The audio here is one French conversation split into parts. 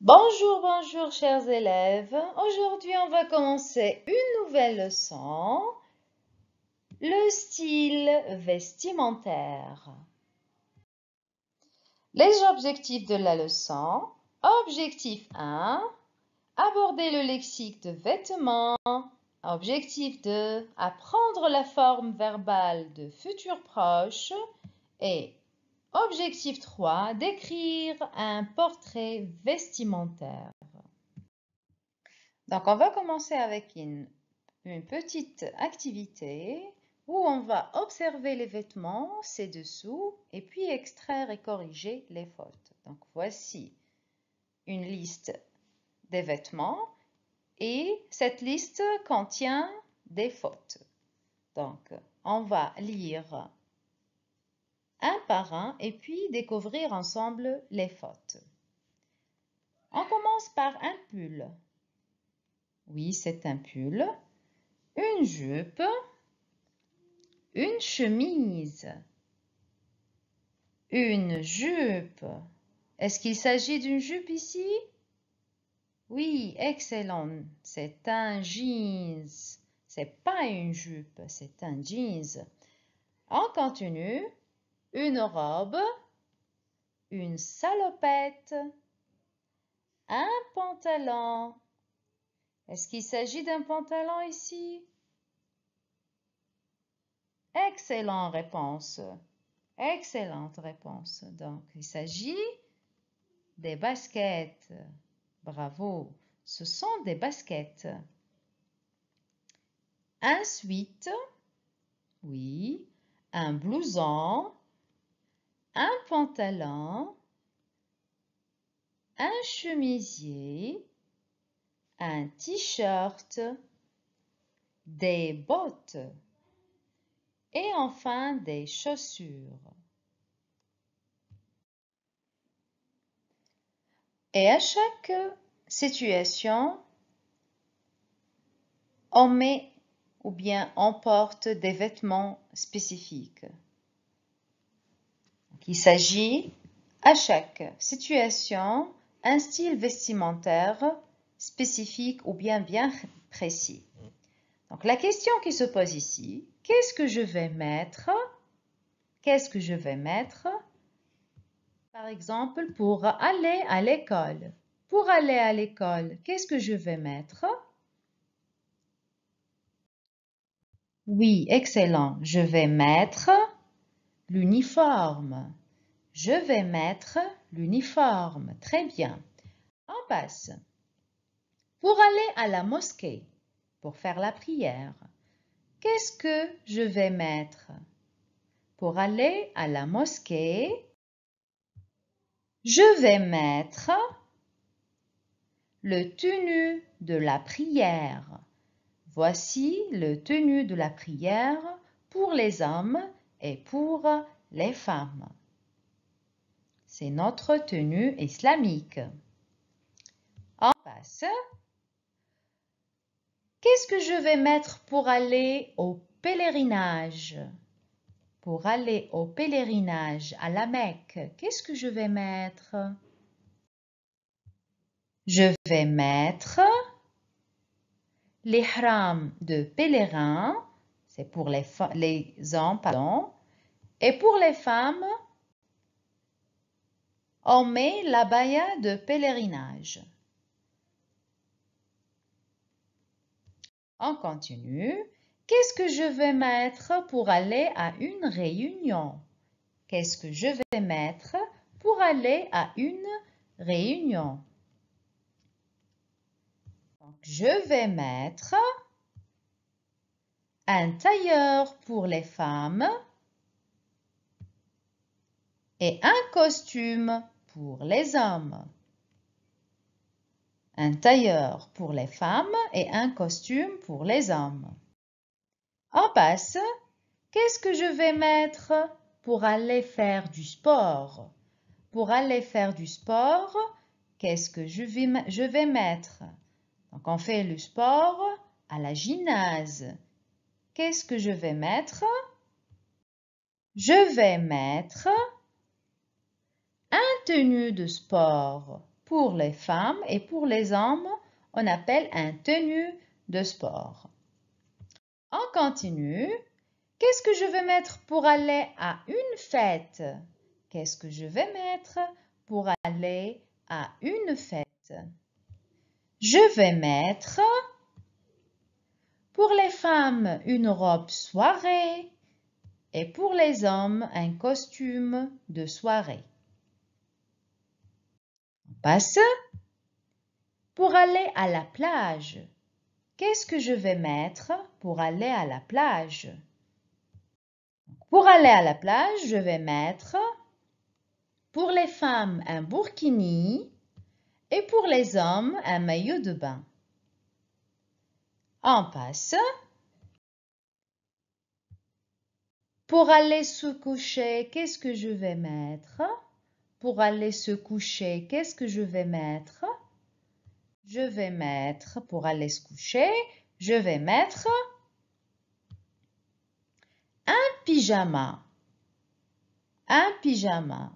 Bonjour, bonjour chers élèves. Aujourd'hui, on va commencer une nouvelle leçon, le style vestimentaire. Les objectifs de la leçon. Objectif 1, aborder le lexique de vêtements. Objectif 2, apprendre la forme verbale de futur proche. Et objectif 3, décrire un portrait vestimentaire. Donc, on va commencer avec une petite activité où on va observer les vêtements ci-dessous et puis extraire et corriger les fautes. Donc, voici une liste des vêtements et cette liste contient des fautes. Donc, on va lire un par un et puis découvrir ensemble les fautes. On commence par un pull. Oui, c'est un pull. Une jupe. Une chemise. Une jupe. Est-ce qu'il s'agit d'une jupe ici? Oui, excellent. C'est un jeans. C'est pas une jupe, c'est un jeans. On continue. Une robe. Une salopette. Un pantalon. Est-ce qu'il s'agit d'un pantalon ici? Excellente réponse. Excellente réponse. Donc, il s'agit des baskets. Bravo. Ce sont des baskets. Ensuite, oui, un blouson, un pantalon, un chemisier, un t-shirt, des bottes et enfin des chaussures. Et à chaque situation, on met ou bien on porte des vêtements spécifiques. Il s'agit à chaque situation un style vestimentaire spécifique ou bien précis. Donc la question qui se pose ici, qu'est-ce que je vais mettre? Qu'est-ce que je vais mettre? Par exemple, pour aller à l'école. Pour aller à l'école, qu'est-ce que je vais mettre? Oui, excellent. Je vais mettre l'uniforme. Je vais mettre l'uniforme. Très bien. On passe. Pour aller à la mosquée, pour faire la prière, qu'est-ce que je vais mettre? Pour aller à la mosquée, je vais mettre le tenue de la prière. Voici le tenue de la prière pour les hommes et pour les femmes. C'est notre tenue islamique. On passe. Qu'est-ce que je vais mettre pour aller au pèlerinage? Pour aller au pèlerinage à la Mecque, qu'est-ce que je vais mettre? Je vais mettre l'ihram de pèlerin, c'est pour les hommes, pardon, et pour les femmes, on met l'abaya de pèlerinage. On continue. Qu'est-ce que je vais mettre pour aller à une réunion? Qu'est-ce que je vais mettre pour aller à une réunion? Donc, je vais mettre un tailleur pour les femmes et un costume pour les hommes. Un tailleur pour les femmes et un costume pour les hommes. On passe. Qu'est-ce que je vais mettre pour aller faire du sport? Pour aller faire du sport, qu'est-ce que je vais mettre? Donc, on fait le sport à la gymnase. Qu'est-ce que je vais mettre? Je vais mettre un tenue de sport. pour les femmes et pour les hommes, on appelle un tenue de sport. On continue. Qu'est-ce que je vais mettre pour aller à une fête? Qu'est-ce que je vais mettre pour aller à une fête? Je vais mettre pour les femmes une robe soirée et pour les hommes un costume de soirée. On passe. Pour aller à la plage, qu'est-ce que je vais mettre pour aller à la plage? Pour aller à la plage, je vais mettre pour les femmes un burkini et pour les hommes un maillot de bain. On passe. Pour aller se coucher, qu'est-ce que je vais mettre? Pour aller se coucher, qu'est-ce que je vais mettre? Je vais mettre, pour aller se coucher, je vais mettre un pyjama. Un pyjama.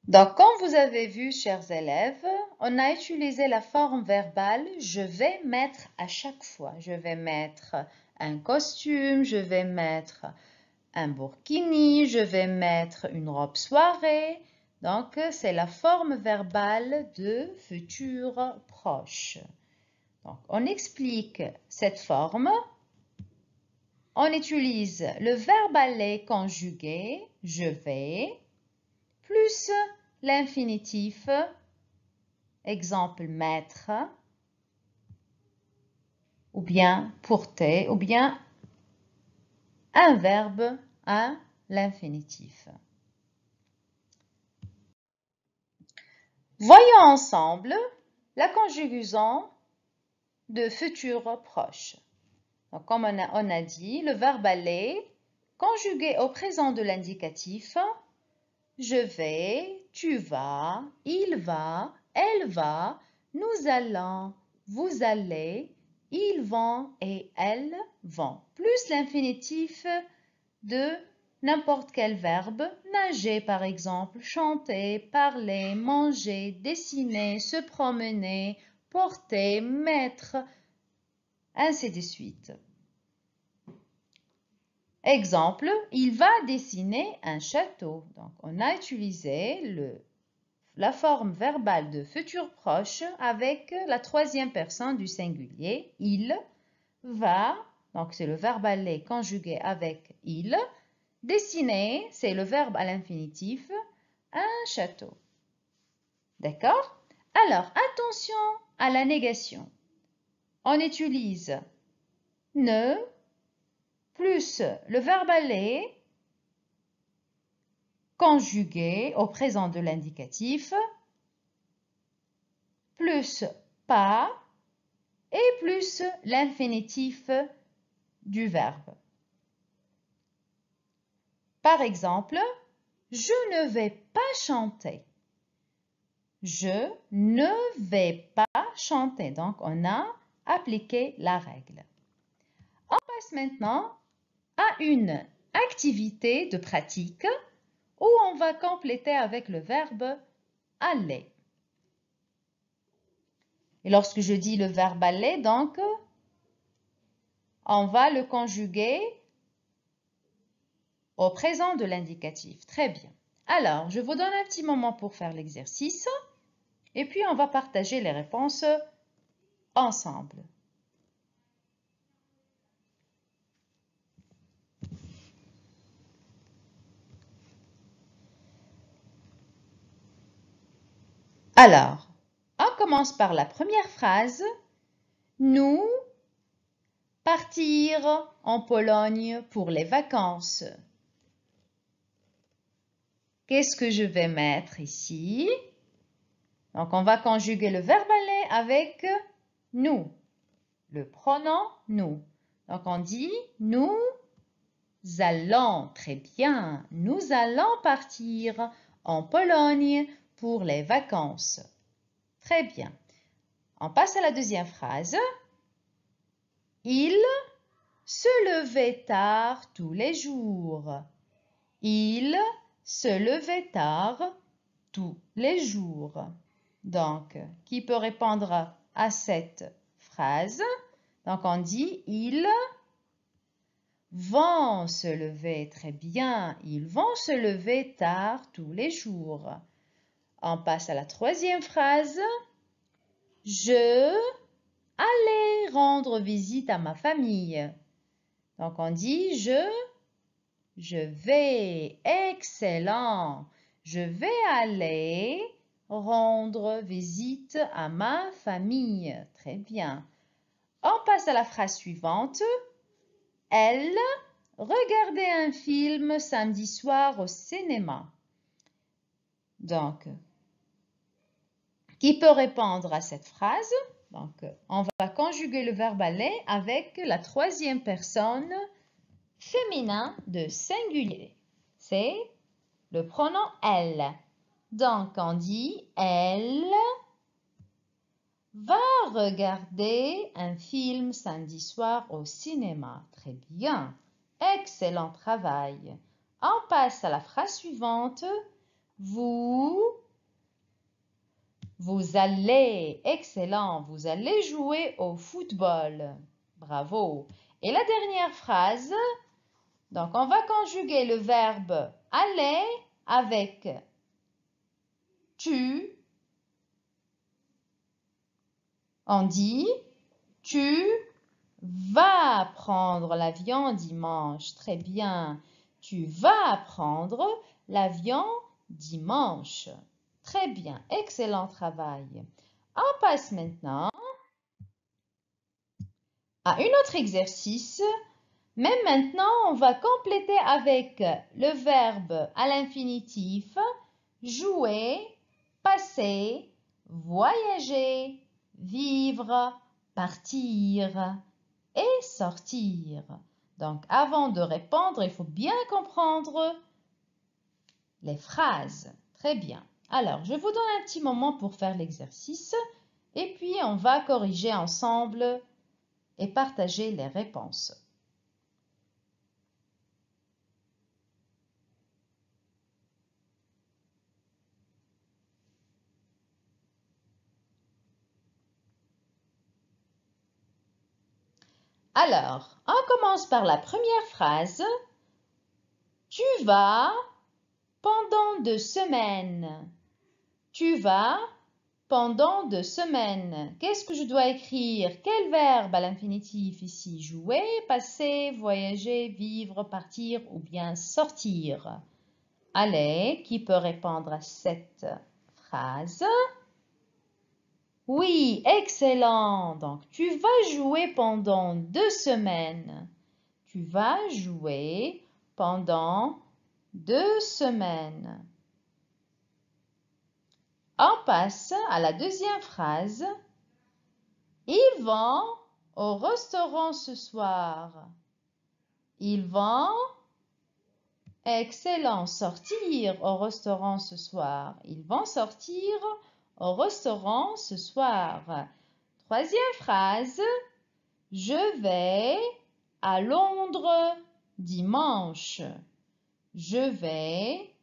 Donc, comme vous avez vu, chers élèves, on a utilisé la forme verbale « je vais mettre » à chaque fois. Je vais mettre un costume, je vais mettre un burkini, je vais mettre une robe soirée. Donc, c'est la forme verbale de futur proche. Donc, on explique cette forme. On utilise le verbe aller conjugué « je vais » plus l'infinitif, exemple mettre, ou bien porter, ou bien un verbe à l'infinitif. Voyons ensemble la conjugaison de futur proche. Donc, comme on a dit, le verbe aller, conjugué au présent de l'indicatif, je vais, tu vas, il va, elle va, nous allons, vous allez, ils vont et elles vont. Plus l'infinitif de n'importe quel verbe, nager par exemple, chanter, parler, manger, dessiner, se promener, porter, mettre, ainsi de suite. Exemple, il va dessiner un château. Donc, on a utilisé la forme verbale de futur proche avec la troisième personne du singulier. Il va, donc c'est le verbe aller conjugué avec il. Dessiner, c'est le verbe à l'infinitif, un château. D'accord? Alors, attention à la négation. On utilise ne plus le verbe aller conjugué au présent de l'indicatif, plus pas et plus l'infinitif du verbe. Par exemple, je ne vais pas chanter. Je ne vais pas chanter. Donc, on a appliqué la règle. On passe maintenant à une activité de pratique où on va compléter avec le verbe aller. Et lorsque je dis le verbe aller, donc, on va le conjuguer au présent de l'indicatif. Très bien. Alors, je vous donne un petit moment pour faire l'exercice et puis on va partager les réponses ensemble. Alors, on commence par la première phrase. Nous partir en Pologne pour les vacances. Qu'est-ce que je vais mettre ici? Donc, on va conjuguer le verbe aller avec nous, le pronom nous. Donc, on dit nous allons, très bien, nous allons partir en Pologne pour les vacances. Très bien. On passe à la deuxième phrase. Il se levait tard tous les jours. Il se lever tard tous les jours. Donc, qui peut répondre à cette phrase? Donc, on dit ils vont se lever. Très bien, ils vont se lever tard tous les jours. On passe à la troisième phrase. Je allais rendre visite à ma famille. Donc, on dit je vais. Excellent. Je vais aller rendre visite à ma famille. Très bien. On passe à la phrase suivante. Elle regardait un film samedi soir au cinéma. Donc, qui peut répondre à cette phrase? Donc, on va conjuguer le verbe aller avec la troisième personne féminin de singulier. C'est le pronom elle. Donc, on dit elle va regarder un film samedi soir au cinéma. Très bien. Excellent travail. On passe à la phrase suivante. Vous allez, excellent, vous allez jouer au football. Bravo. Et la dernière phrase, donc on va conjuguer le verbe aller avec tu. On dit tu vas prendre l'avion dimanche. Très bien. Tu vas prendre l'avion dimanche. Très bien. Excellent travail. On passe maintenant à un autre exercice. Mais maintenant, on va compléter avec le verbe à l'infinitif jouer, passer, voyager, vivre, partir et sortir. Donc, avant de répondre, il faut bien comprendre les phrases. Très bien. Alors, je vous donne un petit moment pour faire l'exercice et puis on va corriger ensemble et partager les réponses. Alors, on commence par la première phrase. Tu vas pendant 2 semaines. Tu vas pendant 2 semaines. Qu'est-ce que je dois écrire? Quel verbe à l'infinitif ici? Jouer, passer, voyager, vivre, partir ou bien sortir? Allez, qui peut répondre à cette phrase? Oui, excellent. Donc, tu vas jouer pendant 2 semaines. Tu vas jouer pendant 2 semaines. On passe à la deuxième phrase. Ils vont au restaurant ce soir. Ils vont, excellent, sortir au restaurant ce soir. Ils vont sortir au restaurant ce soir. Troisième phrase. Je vais à Londres dimanche. Je vais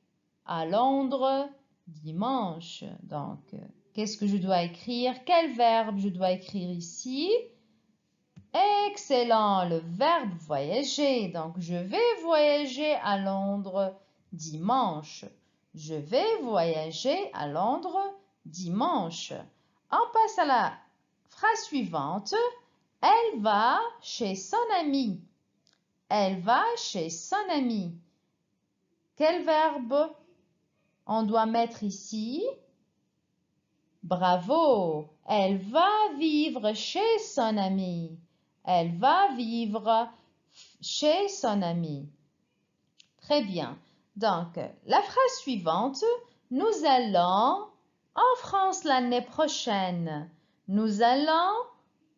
à Londres dimanche. Donc, qu'est-ce que je dois écrire? Quel verbe je dois écrire ici? Excellent, le verbe voyager. Donc, je vais voyager à Londres dimanche. Je vais voyager à Londres dimanche. On passe à la phrase suivante. Elle va chez son ami. Elle va chez son ami. Quel verbe on doit mettre ici? Bravo! Elle va vivre chez son ami. Elle va vivre chez son ami. Très bien. Donc, la phrase suivante. Nous allons en France l'année prochaine. Nous allons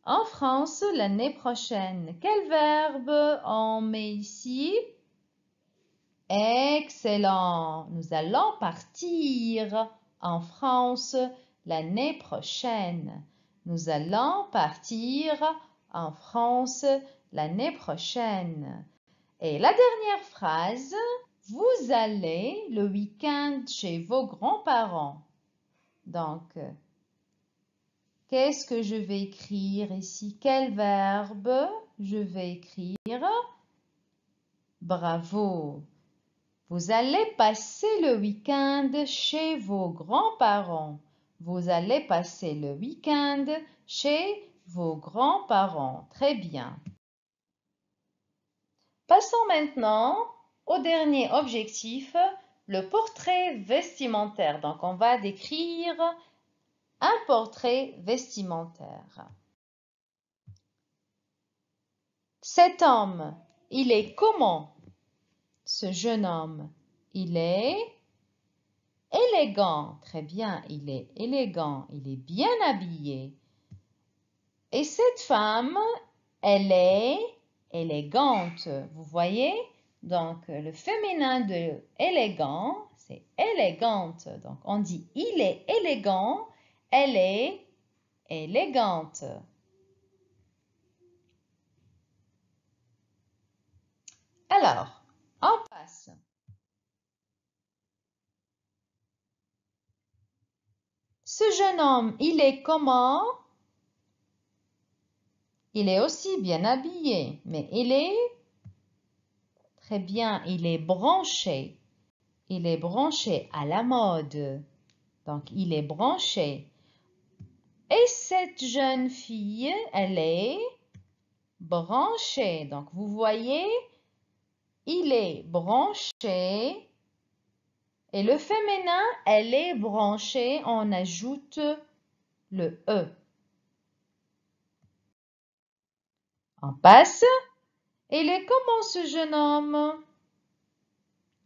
en France l'année prochaine. Quel verbe on met ici? Excellent. Nous allons partir en France l'année prochaine. Nous allons partir en France l'année prochaine. Et la dernière phrase, Vous allez le week-end chez vos grands-parents. Donc, qu'est-ce que je vais écrire ici? Quel verbe je vais écrire? Bravo! Vous allez passer le week-end chez vos grands-parents. Vous allez passer le week-end chez vos grands-parents. Très bien. Passons maintenant au dernier objectif, le portrait vestimentaire. Donc, on va décrire un portrait vestimentaire. Cet homme, il est comment? Ce jeune homme, il est élégant. Très bien, il est élégant, il est bien habillé. Et cette femme, elle est élégante. Vous voyez? Donc, le féminin de élégant, c'est élégante. Donc, on dit il est élégant, elle est élégante. Alors, on passe. Ce jeune homme, il est comment? Il est aussi bien habillé, mais il est très bien, il est branché. Il est branché à la mode. Donc, il est branché. Et cette jeune fille, elle est branchée. Donc, vous voyez, il est branché. Et le féminin, elle est branchée. On ajoute le E. On passe. Il est comment ce jeune homme?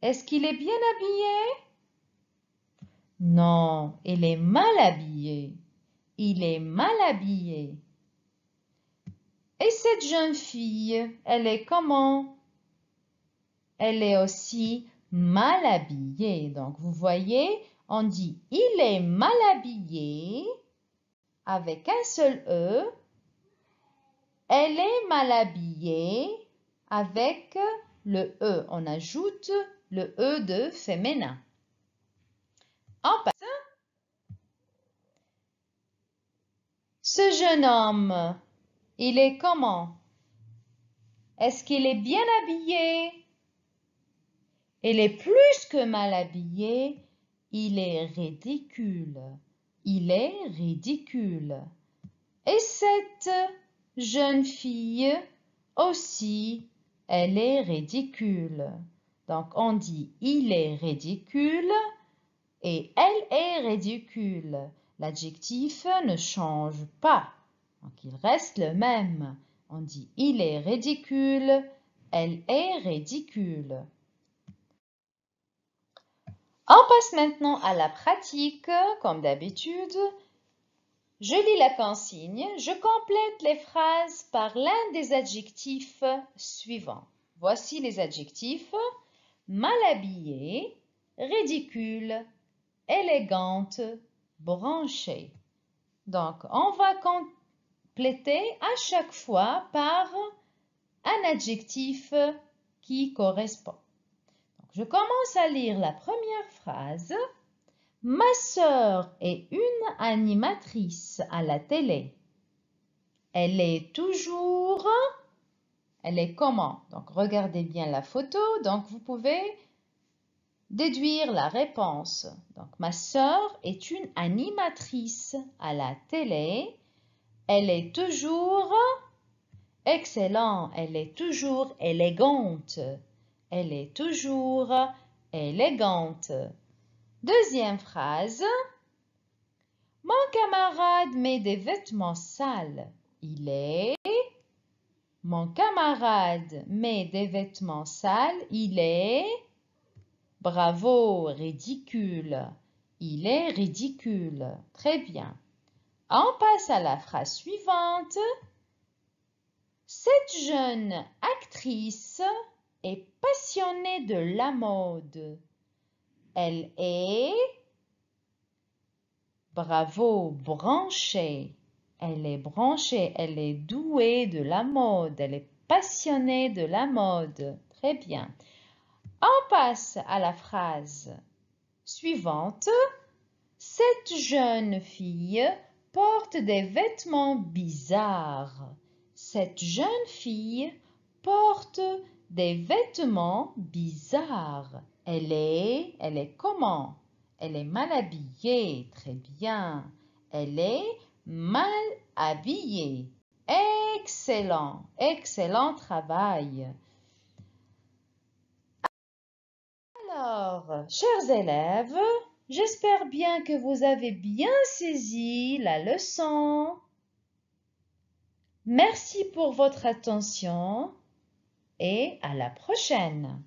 Est-ce qu'il est bien habillé? Non, il est mal habillé. Il est mal habillé. Et cette jeune fille, elle est comment? Elle est aussi mal habillée. Donc, vous voyez, on dit il est mal habillé avec un seul E. Elle est mal habillée avec le E. On ajoute le E de féminin. En passe. Ce jeune homme, il est comment? Est-ce qu'il est bien habillé? Il est plus que mal habillé. Il est ridicule. Il est ridicule. Et cette jeune fille aussi, elle est ridicule. Donc, on dit il est ridicule et elle est ridicule. L'adjectif ne change pas. Donc, il reste le même. On dit il est ridicule, elle est ridicule. On passe maintenant à la pratique, comme d'habitude. Je lis la consigne, je complète les phrases par l'un des adjectifs suivants. Voici les adjectifs: mal habillée, ridicule, élégante, branchée. Donc, on va compléter à chaque fois par un adjectif qui correspond. Donc, je commence à lire la première phrase. Ma sœur est une animatrice à la télé. Elle est toujours... Elle est comment? Donc, regardez bien la photo. Donc, vous pouvez déduire la réponse. Donc, ma sœur est une animatrice à la télé. Elle est toujours... Excellent. Elle est toujours élégante. Elle est toujours élégante. Deuxième phrase. Mon camarade met des vêtements sales. Il est... Mon camarade met des vêtements sales. Il est... Bravo, ridicule. Il est ridicule. Très bien. On passe à la phrase suivante. Cette jeune actrice est passionnée de la mode. Elle est... Bravo, branchée. Elle est branchée, elle est douée de la mode, elle est passionnée de la mode. Très bien. On passe à la phrase suivante. Cette jeune fille porte des vêtements bizarres. Cette jeune fille porte des vêtements bizarres. Elle est comment? Elle est mal habillée. Très bien. Elle est mal habillée. Excellent, excellent travail. Alors, chers élèves, j'espère bien que vous avez bien saisi la leçon. Merci pour votre attention et à la prochaine.